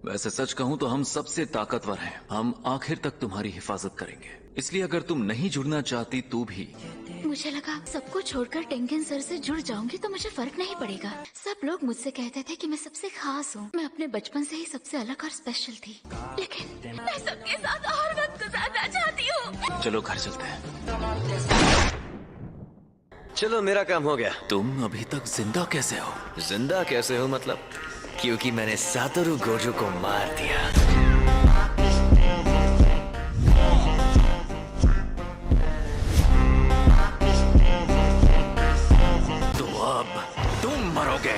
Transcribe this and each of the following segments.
वैसे सच कहूं तो हम सबसे ताकतवर हैं। हम आखिर तक तुम्हारी हिफाजत करेंगे। इसलिए अगर तुम नहीं जुड़ना चाहती तो भी। मुझे लगा सबको छोड़कर टेंगन सर से जुड़ जाऊंगी तो मुझे फर्क नहीं पड़ेगा। सब लोग मुझसे कहते थे कि मैं सबसे खास हूँ। मैं अपने बचपन से ही सबसे अलग और स्पेशल थी, लेकिन मैं सबके साथ और वक्त गुजारना चाहती हूँ। चलो घर चलते हैं। चलो मेरा काम हो गया। तुम अभी तक जिंदा कैसे हो? जिंदा कैसे हो मतलब? क्योंकि मैंने सातोरु गोजो को मार दिया। तो अब तुम मरोगे।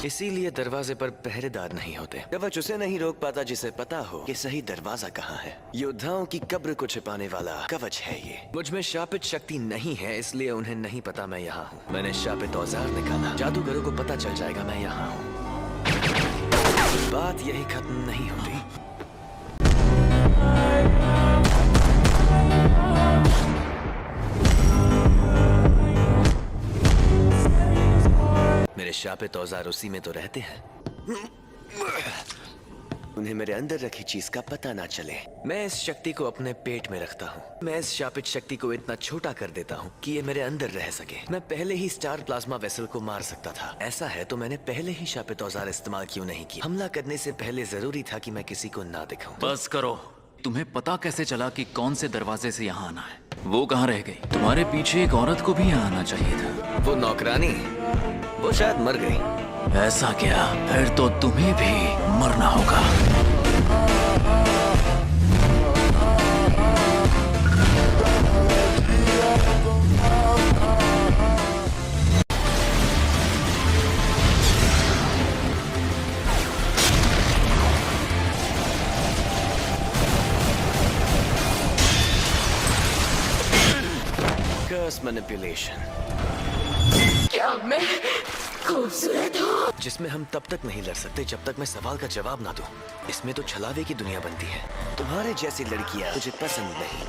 इसीलिए दरवाजे पर पहरेदार नहीं होते। कवच उसे नहीं रोक पाता जिसे पता हो कि सही दरवाजा कहाँ है। योद्धाओं की कब्र को छिपाने वाला कवच है ये। मुझ में शापित शक्ति नहीं है, इसलिए उन्हें नहीं पता मैं यहाँ हूँ। मैंने शापित औजार निकाला। जादूगरों को पता चल जाएगा मैं यहाँ हूँ। बात यही खत्म नहीं होती। मेरे शापित औजार उसी में तो रहते हैं। उन्हें मेरे अंदर रखी चीज का पता ना चले। मैं इस शक्ति को अपने पेट में रखता हूँ। मैं इस शापित शक्ति को इतना छोटा कर देता हूँ कि ये मेरे अंदर रह सके। मैं पहले ही स्टार प्लाज्मा वेसल को मार सकता था। ऐसा है तो मैंने पहले ही शापित औजार इस्तेमाल क्यों नहीं किया? हमला करने से पहले जरूरी था कि मैं किसी को ना दिखाऊं। बस करो। तुम्हें पता कैसे चला कि कौन से दरवाजे से यहाँ आना है? वो कहाँ रह गई? तुम्हारे पीछे एक औरत को भी यहाँ आना चाहिए था। वो नौकरानी, वो शायद मर गई। ऐसा क्या? फिर तो तुम्हें भी मरना होगा। कर्स मैनिपुलेशन। क्या मैं खूबसूरत हूँ? जिसमें हम तब तक नहीं लड़ सकते जब तक मैं सवाल का जवाब ना दूं। इसमें तो छलावे की दुनिया बनती है। तुम्हारे जैसी लड़कियां मुझे पसंद नहीं।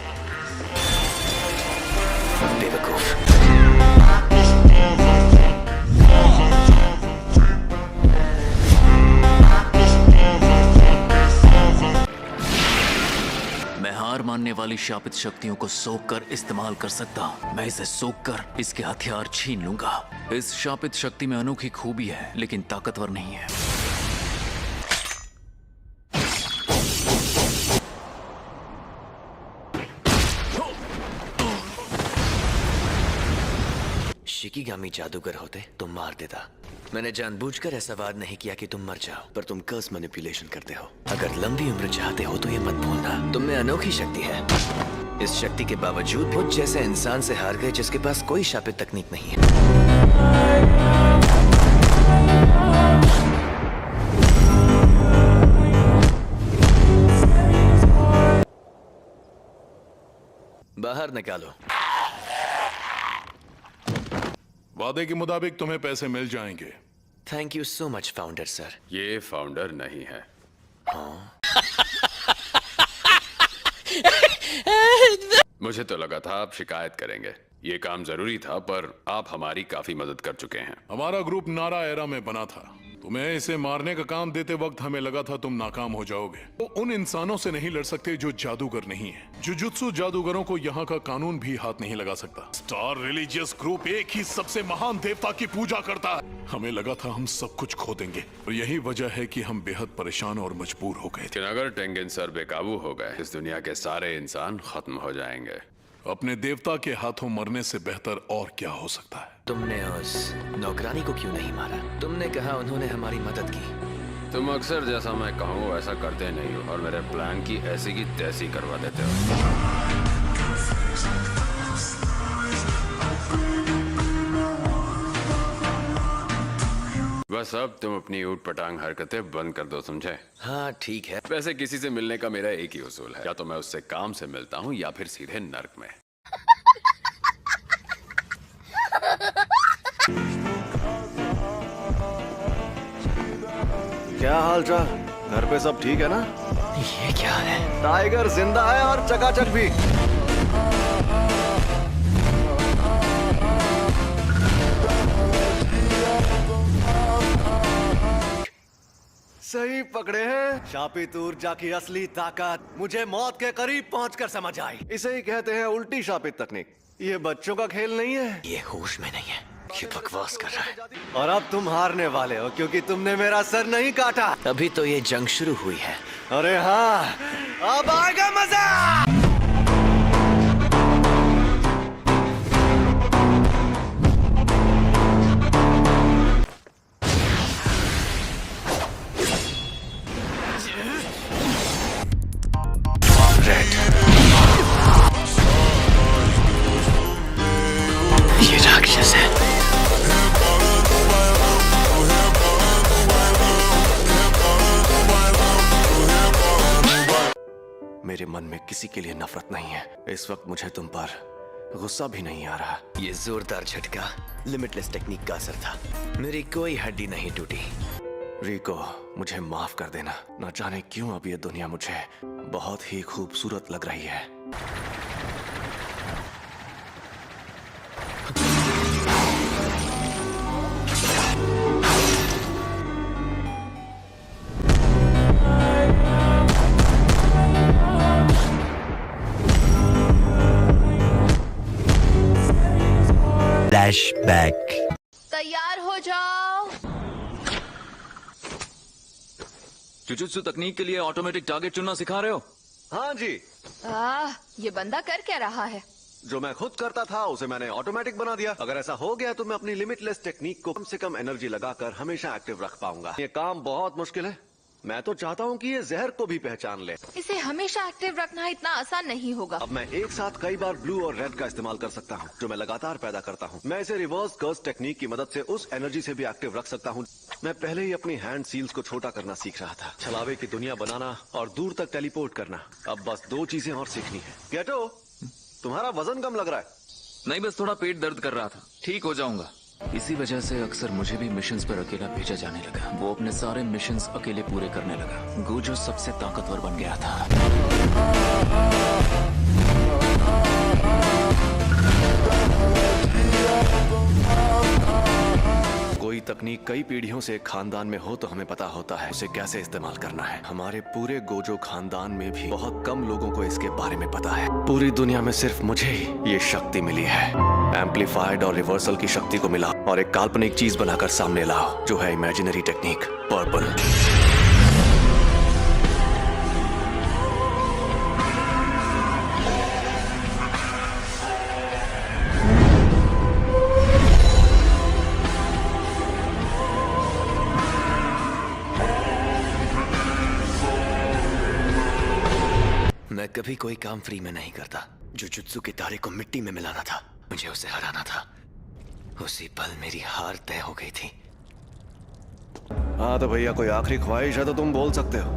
बेवकूफ। मैं हार मानने वाली शापित शक्तियों को सोख कर इस्तेमाल कर सकता हूँ। मैं इसे सोख कर इसके हथियार छीन लूंगा। इस शापित शक्ति में अनोखी खूबी है, लेकिन ताकतवर नहीं है। शिकिगामी जादूगर होते तो मार देता। मैंने जानबूझकर ऐसा वार नहीं किया कि तुम मर जाओ, पर तुम कर्स मैनिपुलेशन करते हो। अगर लंबी उम्र चाहते हो तो ये मत भूलना। तुम में अनोखी शक्ति है। इस शक्ति के बावजूद मुझ जैसे इंसान से हार गए जिसके पास कोई शापित तकनीक नहीं है। बाहर निकालो। वादे के मुताबिक तुम्हें पैसे मिल जाएंगे। Thank you so much founder sir. ये फाउंडर नहीं है। मुझे तो लगा था आप शिकायत करेंगे। ये काम जरूरी था, पर आप हमारी काफी मदद कर चुके हैं। हमारा ग्रुप नारा एरा में बना था। तुम्हें इसे मारने का काम देते वक्त हमें लगा था तुम नाकाम हो जाओगे। वो उन इंसानों से नहीं लड़ सकते जो जादूगर नहीं है। जुजुत्सु जादूगरों को यहाँ का कानून भी हाथ नहीं लगा सकता। स्टार रिलीजियस ग्रुप एक ही सबसे महान देवता की पूजा करता है। हमें लगा था हम सब कुछ खो देंगे, और यही वजह है कि हम बेहद परेशान और मजबूर हो गए थे। लेकिन अगर टेंगन सर बेकाबू हो गए, इस दुनिया के सारे इंसान खत्म हो जाएंगे। अपने देवता के हाथों मरने से बेहतर और क्या हो सकता है? तुमने उस नौकरानी को क्यों नहीं मारा? तुमने कहा उन्होंने हमारी मदद की। तुम अक्सर जैसा मैं कहूँ वैसा करते नहीं हो, और मेरे प्लान की ऐसी की तैसी करवा देते हो। बस अब तुम अपनी ऊट पटांग हरकतें बंद कर दो, समझे? हाँ ठीक है। वैसे किसी से मिलने का मेरा एक ही उसूल है, या तो मैं उससे काम से मिलता हूँ या फिर सीधे नर्क में। क्या हाल चाल? घर पे सब ठीक है ना? ये क्या है? टाइगर जिंदा है और चकाचक भी। सही पकड़े हैं। शापित ऊर्जा की असली ताकत मुझे मौत के करीब पहुंचकर समझ आई। इसे ही कहते हैं उल्टी शापित तकनीक। ये बच्चों का खेल नहीं है। ये होश में नहीं है, ये बकवास कर रहा है। और अब तुम हारने वाले हो क्योंकि तुमने मेरा सर नहीं काटा। अभी तो ये जंग शुरू हुई है। अरे हाँ, अब आएगा मजा। ये राक्षस है। मेरे मन में किसी के लिए नफरत नहीं है। इस वक्त मुझे तुम पर गुस्सा भी नहीं आ रहा। ये जोरदार झटका लिमिटलेस टेक्निक का असर था। मेरी कोई हड्डी नहीं टूटी। रिको, मुझे माफ कर देना। न जाने क्यों अब ये दुनिया मुझे बहुत ही खूबसूरत लग रही है। फ्लैशबैक। तैयार हो जाओ। जुजुत्सु तकनीक के लिए ऑटोमेटिक टारगेट चुनना सिखा रहे हो? हाँ जी, ये बंदा कर क्या रहा है? जो मैं खुद करता था उसे मैंने ऑटोमेटिक बना दिया। अगर ऐसा हो गया तो मैं अपनी लिमिटलेस टेक्निक को कम से कम एनर्जी लगाकर हमेशा एक्टिव रख पाऊंगा। ये काम बहुत मुश्किल है। मैं तो चाहता हूँ कि ये जहर को भी पहचान ले। इसे हमेशा एक्टिव रखना इतना आसान नहीं होगा। अब मैं एक साथ कई बार ब्लू और रेड का इस्तेमाल कर सकता हूँ, जो मैं लगातार पैदा करता हूँ। मैं इसे रिवर्स कर्स टेक्निक की मदद से उस एनर्जी से भी एक्टिव रख सकता हूँ। मैं पहले ही अपनी हैंड सील्स को छोटा करना सीख रहा था, छलावे की दुनिया बनाना और दूर तक टेलीपोर्ट करना। अब बस 2 चीजें और सीखनी है। गेटो, तुम्हारा वजन कम लग रहा है। नहीं, बस थोड़ा पेट दर्द कर रहा था। ठीक हो जाऊंगा। इसी वजह से अक्सर मुझे भी मिशंस पर अकेला भेजा जाने लगा। वो अपने सारे मिशंस अकेले पूरे करने लगा। गोजो सबसे ताकतवर बन गया था। कोई तकनीक कई पीढ़ियों से एक खानदान में हो तो हमें पता होता है उसे कैसे इस्तेमाल करना है। हमारे पूरे गोजो खानदान में भी बहुत कम लोगों को इसके बारे में पता है। पूरी दुनिया में सिर्फ मुझे ही ये शक्ति मिली है। एम्पलीफाइड और रिवर्सल की शक्ति को मिला और एक काल्पनिक चीज बनाकर सामने लाओ, जो है इमेजिनरी टेक्निक पर्पल। मैं कभी कोई काम फ्री में नहीं करता। जुजुत्सु के तारे को मिट्टी में मिलाना था, मुझे उसे हराना था। उसी पल मेरी हार तय हो गई थी। हाँ तो भैया, कोई आखिरी ख्वाहिश है तो तुम बोल सकते हो।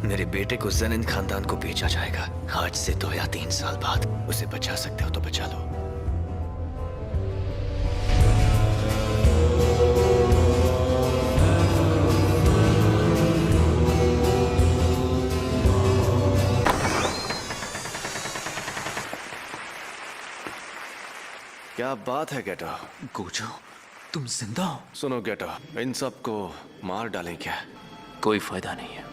मेरे बेटे को ज़ेनिन खानदान को बेचा जाएगा। आज से 2 या 3 साल बाद। उसे बचा सकते हो तो बचा लो। क्या बात है गेटो। गोजो, तुम जिंदा हो? सुनो गेटो, इन सबको मार डालें क्या? कोई फायदा नहीं है।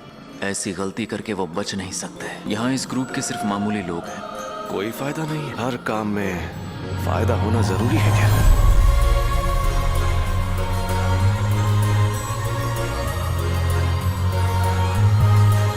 ऐसी गलती करके वो बच नहीं सकते। यहाँ इस ग्रुप के सिर्फ मामूली लोग हैं। कोई फायदा नहीं है। हर काम में फायदा होना जरूरी है क्या?